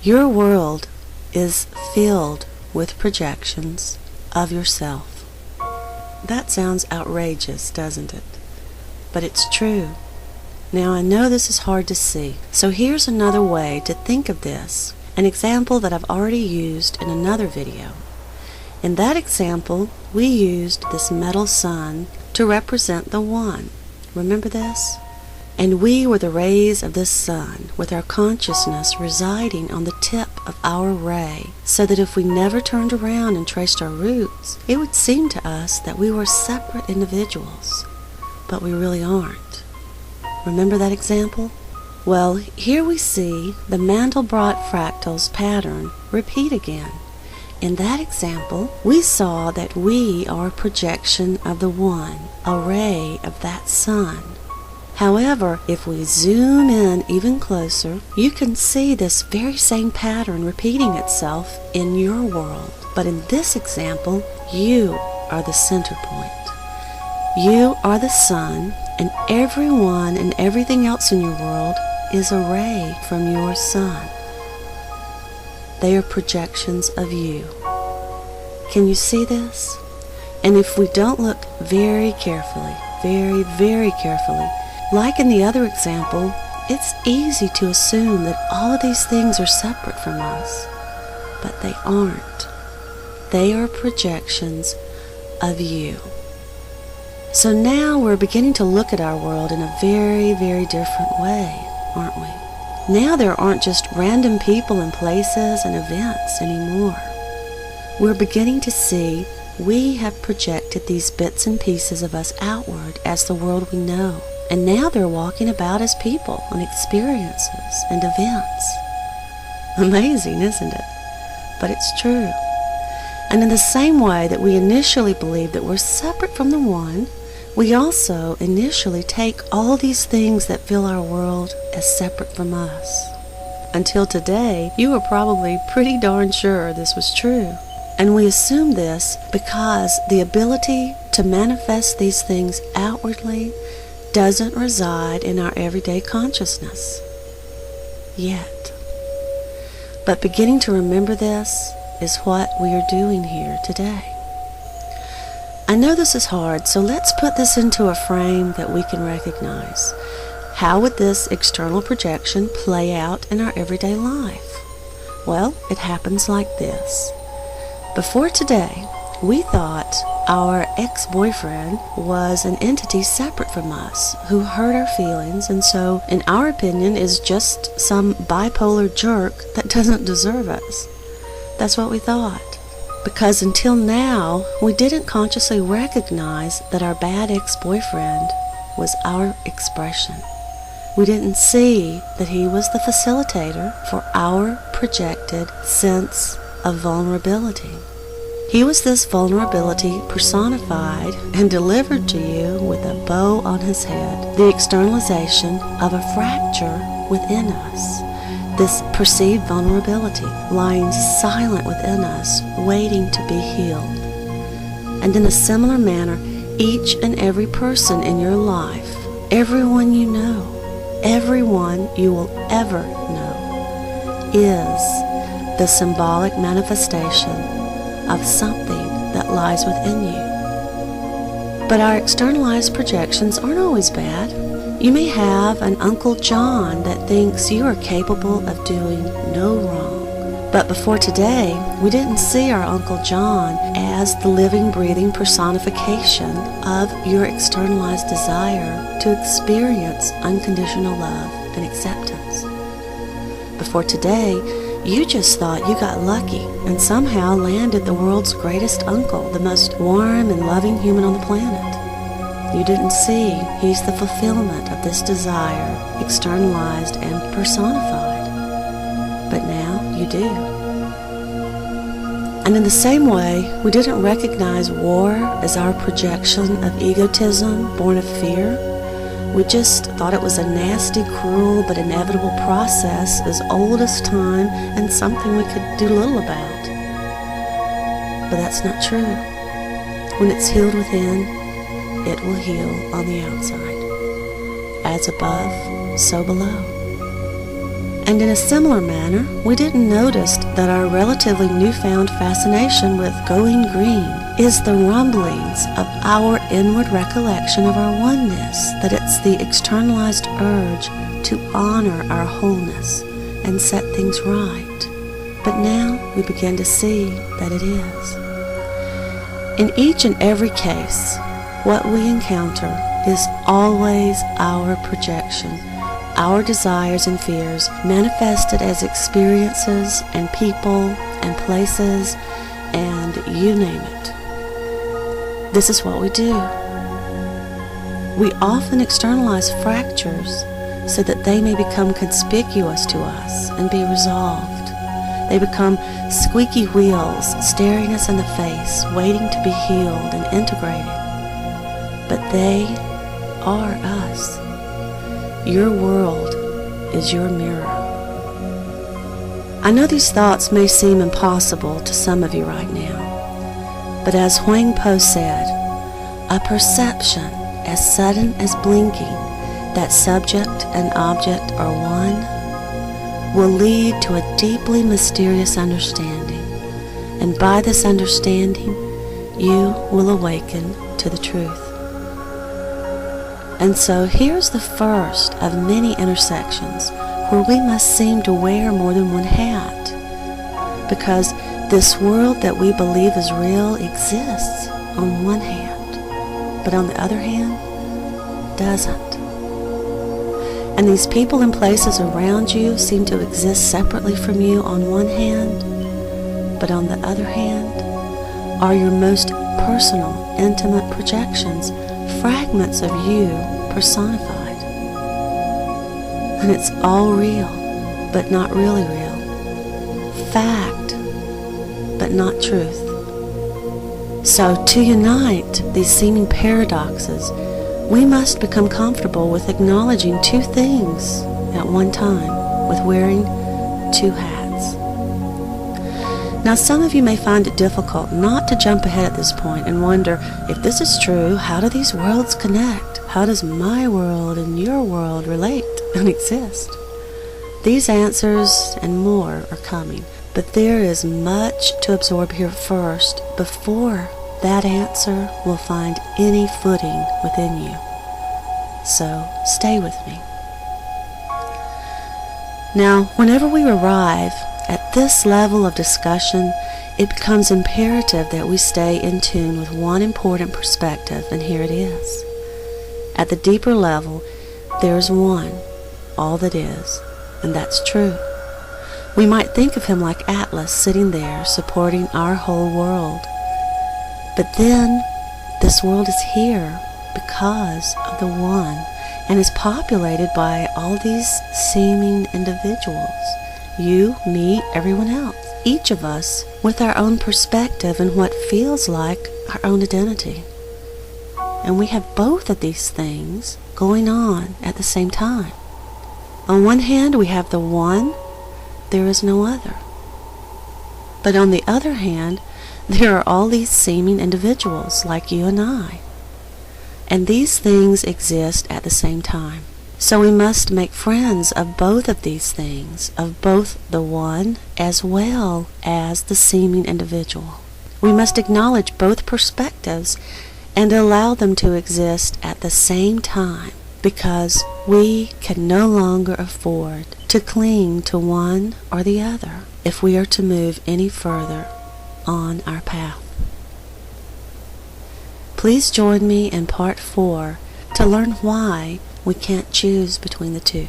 Your world is filled with projections of yourself. That sounds outrageous, doesn't it? But it's true. Now, I know this is hard to see, so here's another way to think of this, an example that I've already used in another video. In that example, we used this metal sun to represent the one. Remember this? And we were the rays of this sun, with our consciousness residing on the tip of our ray, so that if we never turned around and traced our roots, it would seem to us that we were separate individuals. But we really aren't. Remember that example? Well, here we see the Mandelbrot fractals pattern repeat again. In that example, we saw that we are a projection of the one, a ray of that sun. However, if we zoom in even closer, you can see this very same pattern repeating itself in your world. But in this example, you are the center point. You are the sun, and everyone and everything else in your world is a ray from your sun. They are projections of you. Can you see this? And if we don't look very carefully, very carefully, like in the other example, it's easy to assume that all of these things are separate from us. But they aren't. They are projections of you. So now we're beginning to look at our world in a very different way, aren't we? Now there aren't just random people and places and events anymore. We're beginning to see we have projected these bits and pieces of us outward as the world we know. And now they're walking about as people and experiences and events. Amazing, isn't it? But it's true. And in the same way that we initially believed that we're separate from the one, we also initially take all these things that fill our world as separate from us. Until today, you were probably pretty darn sure this was true. And we assume this because the ability to manifest these things outwardly doesn't reside in our everyday consciousness yet. But beginning to remember this is what we are doing here today. I know this is hard, so let's put this into a frame that we can recognize. How would this external projection play out in our everyday life? Well, it happens like this. Before today, we thought our ex-boyfriend was an entity separate from us who hurt our feelings, and so, in our opinion, is just some bipolar jerk that doesn't deserve us. That's what we thought. Because until now, we didn't consciously recognize that our bad ex-boyfriend was our expression. We didn't see that he was the facilitator for our projected sense of vulnerability. He was this vulnerability personified and delivered to you with a bow on his head, the externalization of a fracture within us, this perceived vulnerability lying silent within us, waiting to be healed. And in a similar manner, each and every person in your life, everyone you know, everyone you will ever know, is the symbolic manifestation of something that lies within you. But our externalized projections aren't always bad. You may have an Uncle John that thinks you are capable of doing no wrong. But before today, we didn't see our Uncle John as the living, breathing personification of your externalized desire to experience unconditional love and acceptance. Before today, you just thought you got lucky and somehow landed the world's greatest uncle, the most warm and loving human on the planet. You didn't see he's the fulfillment of this desire, externalized and personified. But now you do. And in the same way, we didn't recognize war as our projection of egotism born of fear. We just thought it was a nasty, cruel, but inevitable process as old as time and something we could do little about. But that's not true. When it's healed within, it will heal on the outside. As above, so below. And in a similar manner, we didn't notice that our relatively newfound fascination with going green is the rumblings of our inward recollection of our oneness, that it's the externalized urge to honor our wholeness and set things right. But now we begin to see that it is. In each and every case, what we encounter is always our projection, our desires and fears manifested as experiences and people and places and you name it. This is what we do. We often externalize fractures so that they may become conspicuous to us and be resolved. They become squeaky wheels staring us in the face, waiting to be healed and integrated. But they are us. Your world is your mirror. I know these thoughts may seem impossible to some of you right now, but as Huang Po said, a perception as sudden as blinking that subject and object are one will lead to a deeply mysterious understanding, and by this understanding you will awaken to the truth. And so here's the first of many intersections where we must seem to wear more than one hat, because this world that we believe is real exists on one hand, but on the other hand doesn't. And these people and places around you seem to exist separately from you on one hand, but on the other hand are your most personal, intimate projections, fragments of you personified. And it's all real, but not really real. Fact, but not truth. So to unite these seeming paradoxes, we must become comfortable with acknowledging two things at one time, with wearing two hats. Now, some of you may find it difficult not to jump ahead at this point and wonder, if this is true, how do these worlds connect? How does my world and your world relate and exist? These answers and more are coming, but there is much to absorb here first before that answer will find any footing within you. So stay with me. Now, whenever we arrive at this level of discussion, it becomes imperative that we stay in tune with one important perspective, and here it is. At the deeper level, there is one, all that is, and that's true. We might think of him like Atlas sitting there supporting our whole world. But then, this world is here because of the one, and is populated by all these seeming individuals. You, me, everyone else. Each of us with our own perspective and what feels like our own identity. And we have both of these things going on at the same time. On one hand, we have the one, there is no other. But on the other hand, there are all these seeming individuals like you and I. And these things exist at the same time. So we must make friends of both of these things, of both the one as well as the seeming individual. We must acknowledge both perspectives and allow them to exist at the same time, because we can no longer afford to cling to one or the other if we are to move any further on our path. Please join me in part 4 to learn why we can't choose between the two.